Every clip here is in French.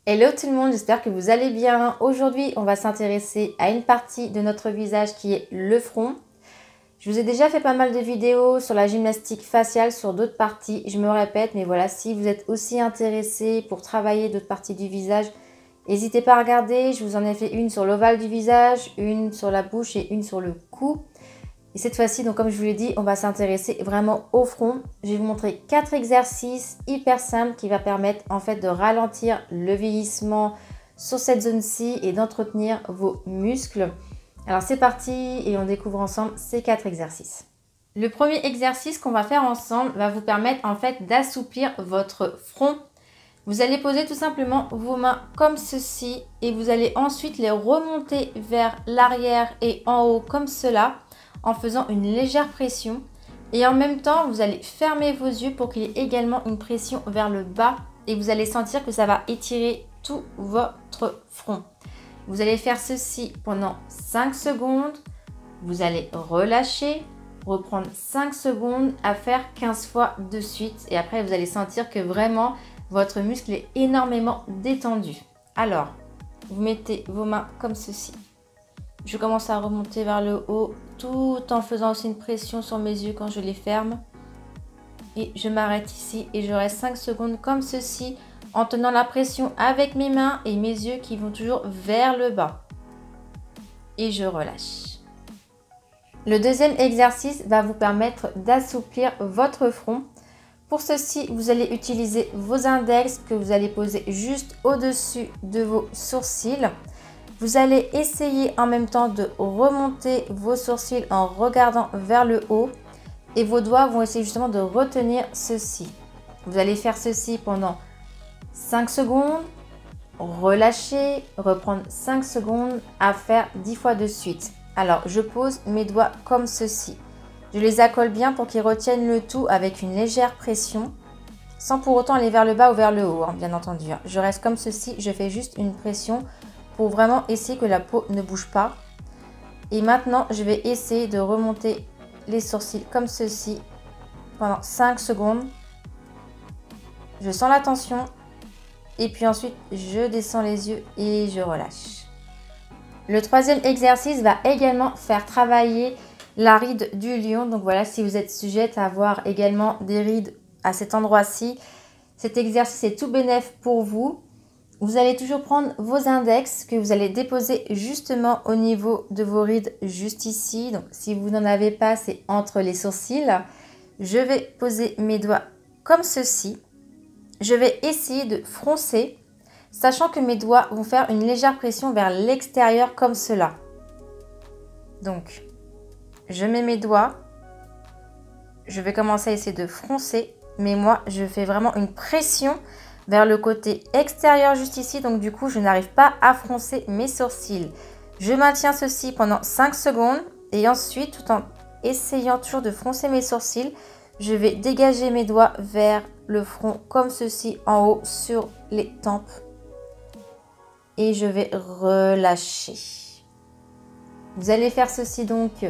Hello tout le monde, j'espère que vous allez bien. Aujourd'hui, on va s'intéresser à une partie de notre visage qui est le front. Je vous ai déjà fait pas mal de vidéos sur la gymnastique faciale, sur d'autres parties. Je me répète, mais voilà, si vous êtes aussi intéressé pour travailler d'autres parties du visage, n'hésitez pas à regarder. Je vous en ai fait une sur l'ovale du visage, une sur la bouche et une sur le cou. Et cette fois-ci, donc comme je vous l'ai dit, on va s'intéresser vraiment au front. Je vais vous montrer 4 exercices hyper simples qui vont permettre en fait de ralentir le vieillissement sur cette zone-ci et d'entretenir vos muscles. Alors c'est parti et on découvre ensemble ces 4 exercices. Le premier exercice qu'on va faire ensemble va vous permettre en fait d'assouplir votre front. Vous allez poser tout simplement vos mains comme ceci et vous allez ensuite les remonter vers l'arrière et en haut comme cela, en faisant une légère pression. Et en même temps, vous allez fermer vos yeux pour qu'il y ait également une pression vers le bas. Et vous allez sentir que ça va étirer tout votre front. Vous allez faire ceci pendant 5 secondes. Vous allez relâcher, reprendre 5 secondes à faire 15 fois de suite. Et après, vous allez sentir que vraiment, votre muscle est énormément détendu. Alors, vous mettez vos mains comme ceci. Je commence à remonter vers le haut tout en faisant aussi une pression sur mes yeux quand je les ferme. Et je m'arrête ici et je reste 5 secondes comme ceci en tenant la pression avec mes mains et mes yeux qui vont toujours vers le bas. Et je relâche. Le deuxième exercice va vous permettre d'assouplir votre front. Pour ceci, vous allez utiliser vos index que vous allez poser juste au-dessus de vos sourcils. Vous allez essayer en même temps de remonter vos sourcils en regardant vers le haut et vos doigts vont essayer justement de retenir ceci. Vous allez faire ceci pendant 5 secondes, relâcher, reprendre 5 secondes à faire 10 fois de suite. Alors, je pose mes doigts comme ceci. Je les accole bien pour qu'ils retiennent le tout avec une légère pression, sans pour autant aller vers le bas ou vers le haut, hein, bien entendu. Je reste comme ceci, je fais juste une pression pour vraiment essayer que la peau ne bouge pas. Et maintenant, je vais essayer de remonter les sourcils comme ceci pendant 5 secondes. Je sens la tension et puis ensuite, je descends les yeux et je relâche. Le troisième exercice va également faire travailler la ride du lion. Donc voilà, si vous êtes sujette à avoir également des rides à cet endroit-ci, cet exercice est tout bénef pour vous. Vous allez toujours prendre vos index que vous allez déposer justement au niveau de vos rides, juste ici. Donc, si vous n'en avez pas, c'est entre les sourcils. Je vais poser mes doigts comme ceci. Je vais essayer de froncer, sachant que mes doigts vont faire une légère pression vers l'extérieur comme cela. Donc, je mets mes doigts. Je vais commencer à essayer de froncer, mais moi, je fais vraiment une pression vers le côté extérieur juste ici, donc du coup je n'arrive pas à froncer mes sourcils. Je maintiens ceci pendant 5 secondes et ensuite tout en essayant toujours de froncer mes sourcils, je vais dégager mes doigts vers le front comme ceci en haut sur les tempes et je vais relâcher. Vous allez faire ceci donc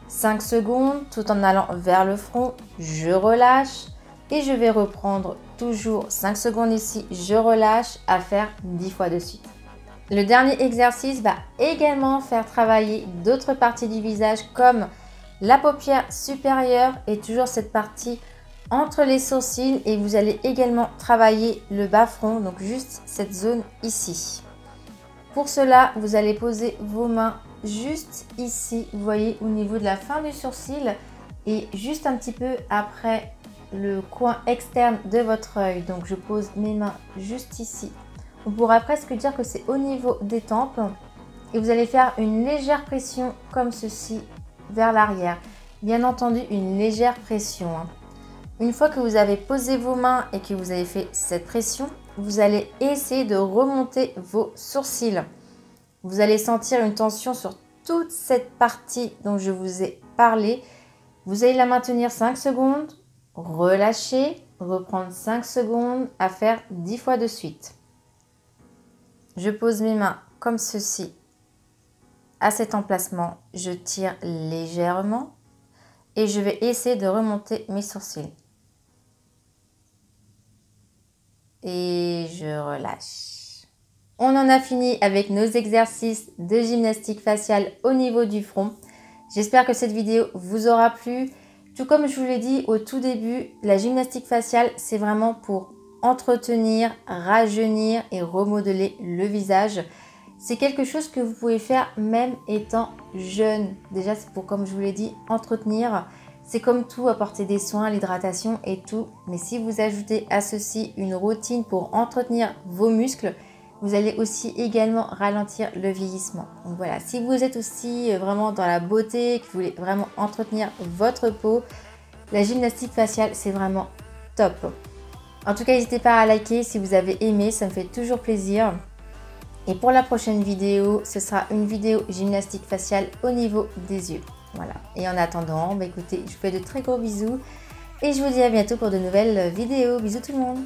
5 secondes tout en allant vers le front, je relâche. Et je vais reprendre toujours 5 secondes ici, je relâche à faire 10 fois de suite. Le dernier exercice va également faire travailler d'autres parties du visage comme la paupière supérieure et toujours cette partie entre les sourcils. Et vous allez également travailler le bas front, donc juste cette zone ici. Pour cela, vous allez poser vos mains juste ici, vous voyez, au niveau de la fin du sourcil et juste un petit peu après le coin externe de votre œil. Donc je pose mes mains juste ici. On pourra presque dire que c'est au niveau des tempes et vous allez faire une légère pression comme ceci vers l'arrière. Bien entendu, une légère pression. Une fois que vous avez posé vos mains et que vous avez fait cette pression, vous allez essayer de remonter vos sourcils. Vous allez sentir une tension sur toute cette partie dont je vous ai parlé. Vous allez la maintenir 5 secondes. Relâcher, reprendre 5 secondes à faire 10 fois de suite. Je pose mes mains comme ceci à cet emplacement. Je tire légèrement et je vais essayer de remonter mes sourcils. Et je relâche. On en a fini avec nos exercices de gymnastique faciale au niveau du front. J'espère que cette vidéo vous aura plu. Tout comme je vous l'ai dit au tout début, la gymnastique faciale, c'est vraiment pour entretenir, rajeunir et remodeler le visage. C'est quelque chose que vous pouvez faire même étant jeune. Déjà, c'est pour, comme je vous l'ai dit, entretenir. C'est comme tout, apporter des soins, l'hydratation et tout. Mais si vous ajoutez à ceci une routine pour entretenir vos muscles, vous allez aussi également ralentir le vieillissement. Donc voilà, si vous êtes aussi vraiment dans la beauté, que vous voulez vraiment entretenir votre peau, la gymnastique faciale, c'est vraiment top. En tout cas, n'hésitez pas à liker si vous avez aimé, ça me fait toujours plaisir. Et pour la prochaine vidéo, ce sera une vidéo gymnastique faciale au niveau des yeux. Voilà. Et en attendant, bah écoutez, je vous fais de très gros bisous. Et je vous dis à bientôt pour de nouvelles vidéos. Bisous tout le monde.